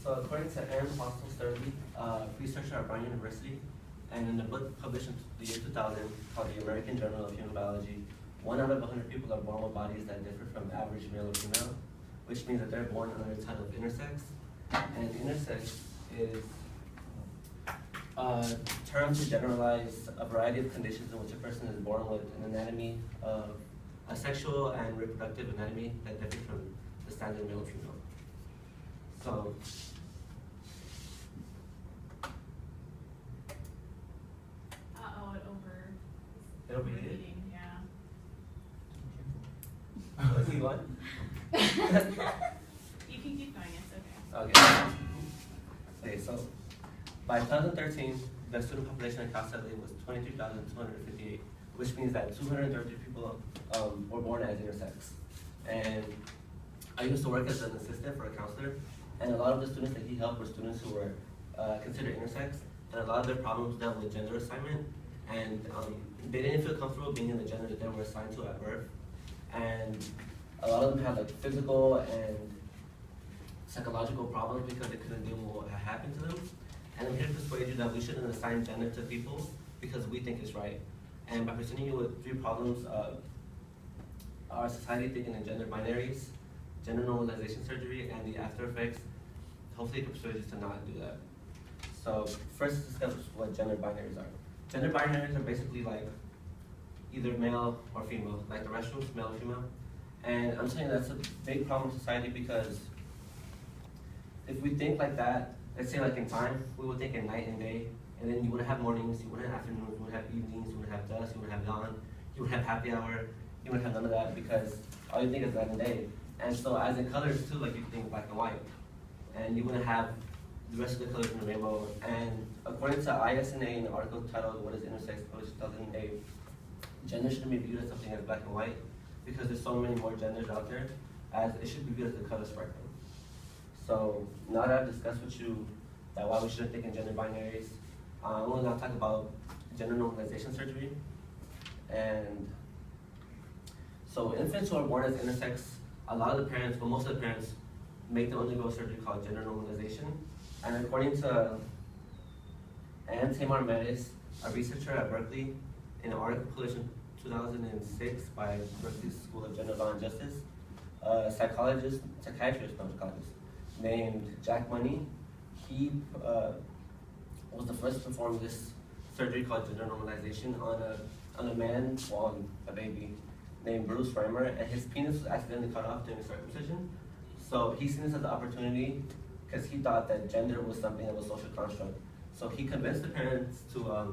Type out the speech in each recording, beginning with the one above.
So according to Aaron Postel Sturley, researcher at Brown University, and in a book published in the year 2000 called the American Journal of Human Biology, 1 out of 100 people are born with bodies that differ from average male or female, which means that they're born under the title of intersex. And intersex is a term to generalize a variety of conditions in which a person is born with an anatomy of a sexual and reproductive anatomy that differs from the standard male or female. So, it overheated? Yeah. Let's see what? You can keep going, it's okay. Okay. Okay, so by 2013, the student population at Castaneda was 23,258, which means that 230 people were born as intersex. And I used to work as an assistant for a counselor, and a lot of the students that he helped were students who were considered intersex, and a lot of their problems dealt with gender assignment, and they didn't feel comfortable being in the gender that they were assigned to at birth. And a lot of them had like physical and psychological problems because they couldn't deal with what had happened to them. And I'm here to persuade you that we shouldn't assign gender to people because we think it's right. And by presenting you with 3 problems, our society thinking in gender binaries, gender normalization surgery, and the after effects, hopefully it can persuade you to not do that. So first, let's discuss what gender binaries are. Gender binaries are basically like either male or female, like the restrooms, male or female. And I'm saying that's a big problem in society because if we think like that, let's say like in time, we would think in night and day, and then you wouldn't have mornings, you wouldn't have afternoons, you wouldn't have evenings, you wouldn't have dusk, you wouldn't have dawn, you wouldn't have happy hour, you wouldn't have none of that because all you think is night and day. And so as in colors too, like you can think black and white, and you wouldn't have the rest of the colors in the rainbow. And according to ISNA in an article titled "What is Intersex?" published in 2008, gender shouldn't be viewed as something as black and white because there's so many more genders out there, as it should be viewed as the color spectrum. So now that I've discussed with you that why we shouldn't think in gender binaries, I'm going to now talk about gender normalization surgery. And so infants who are born as intersex, a lot of the parents, well most of the parents, make them undergo surgery called gender normalization. And according to Anne Tamar Metis, a researcher at Berkeley, in an article published in 2006 by Berkeley School of Gender Law and Justice, a psychiatrist named Jack Money, he was the first to perform this surgery called gender normalization on a man, well, on a baby, named Bruce Reimer, and his penis was accidentally cut off during circumcision. So he seen this as an opportunity because he thought that gender was something that was a social construct. So he convinced the parents to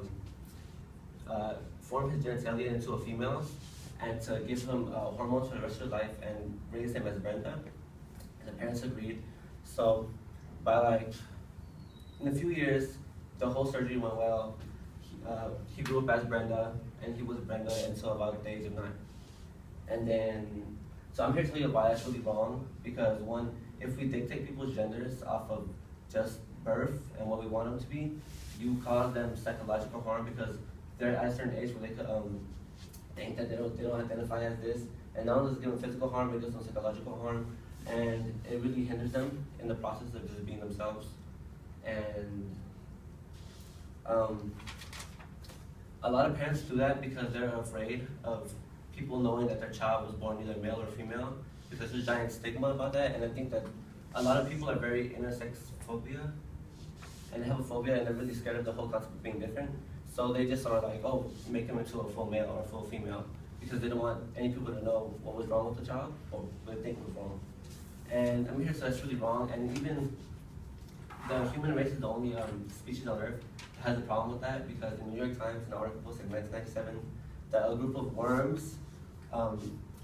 form his genitalia into a female and to give him hormones for the rest of his life and raise him as Brenda. And the parents agreed. So by like, in a few years, the whole surgery went well. He grew up as Brenda, and he was Brenda until about the age of 9. And then, so I'm here to tell you why that's really wrong, because one, if we dictate people's genders off of just birth and what we want them to be, you cause them psychological harm because they're at a certain age where they could think that they don't identify as this, and not only does it give them physical harm, it gives them psychological harm, and it really hinders them in the process of just being themselves. And a lot of parents do that because they're afraid of people knowing that their child was born either male or female, because there's a giant stigma about that. And I think that a lot of people are very intersex phobia, and they have a phobia, and they're really scared of the whole concept of being different. So they just are like, oh, make them into a full male or a full female, because they don't want any people to know what was wrong with the child or what they think was wrong. And I'm here to say that's really wrong. And even the human race is the only species on Earth that has a problem with that, because in the New York Times, an article posted in 1997, that a group of worms,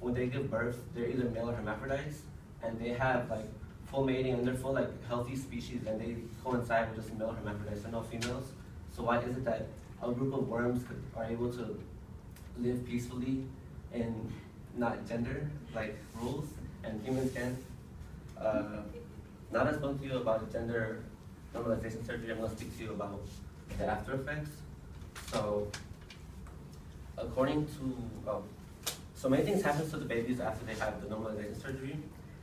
when they give birth, they're either male or hermaphrodites, and they have like full mating, and they're full like healthy species, and they coincide with just male hermaphrodites, and no females. So why is it that a group of worms are able to live peacefully in not gender like rules, and humans can't? Now that I spoke to you about gender normalization surgery, I'm going to speak to you about the after effects. So, according to, so many things happen to the babies after they have the normalization surgery.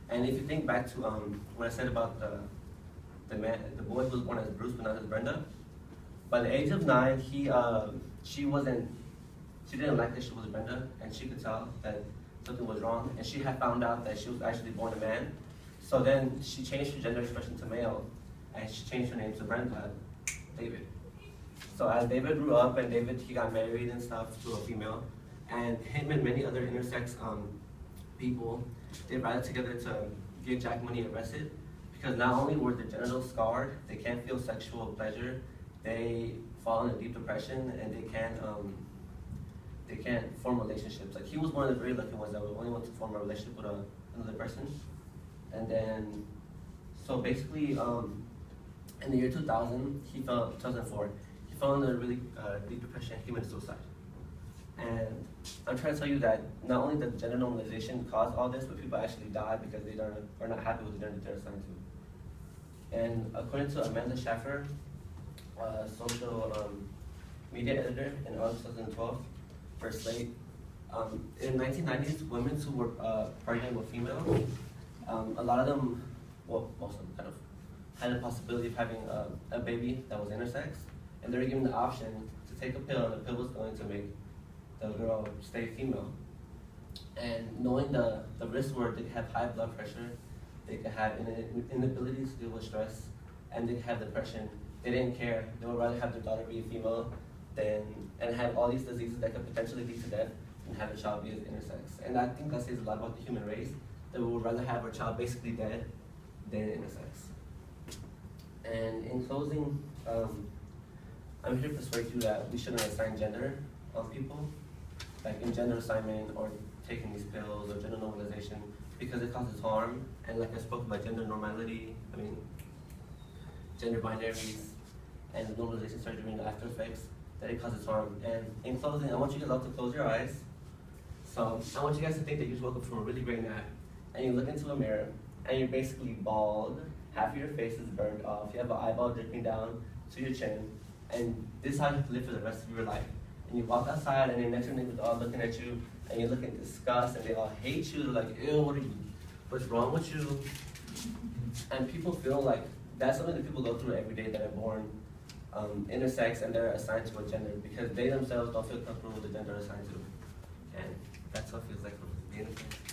And if you think back to what I said about the boy who was born as Bruce, but not as Brenda. By the age of 9, she didn't like that she was Brenda, and she could tell that something was wrong, and she had found out that she was actually born a man. So then she changed her gender expression to male, and she changed her name to Brenda, David. So as David grew up, and he got married and stuff to a female, and him and many other intersex people, they rallied together to get Jack Money arrested, because not only were their genitals scarred, they can't feel sexual pleasure, they fall into deep depression, and they can't form relationships. Like, he was one of the very lucky ones that was only one to form a relationship with another person. And then, so basically, in the year 2004, he fell into a really deep depression, he committed suicide. And I'm trying to tell you that not only did gender normalization cause all this, but people actually die because they are not happy with the gender they're assigned to. And according to Amanda Schaffer, social media editor in August 2012 for Slate, in the 1990s, women who were pregnant with females, a lot of them, well, most of them kind of had the possibility of having a baby that was intersex, and they were given the option to take a pill, and the pill was going to make the girl stay female. And knowing the risks were they could have high blood pressure, they could have inability to deal with stress, and they could have depression, they didn't care. They would rather have their daughter be a female and have all these diseases that could potentially lead to death and have a child be as intersex. And I think that says a lot about the human race, that we would rather have our child basically dead than intersex. And in closing, I'm here to persuade you that we shouldn't assign gender on people, like in gender assignment or taking these pills or gender normalization, because it causes harm. And like I spoke about gender normality, gender binaries, and the normalization surgery and the after effects, that it causes harm. And in closing, I want you guys all to close your eyes. So I want you guys to think that you just woke up from a really great nap, and you look into a mirror, and you're basically bald, half of your face is burned off, you have an eyeball dripping down to your chin, and this is how you have to live for the rest of your life. And you walk outside, and your next door neighbors are all looking at you, and you're looking disgust, and they all hate you. They're like, ew, what's wrong with you? And people feel like that's something that people go through every day that are born intersex and they're assigned to a gender, because they themselves don't feel comfortable with the gender assigned to. And that's what it feels like being intersex.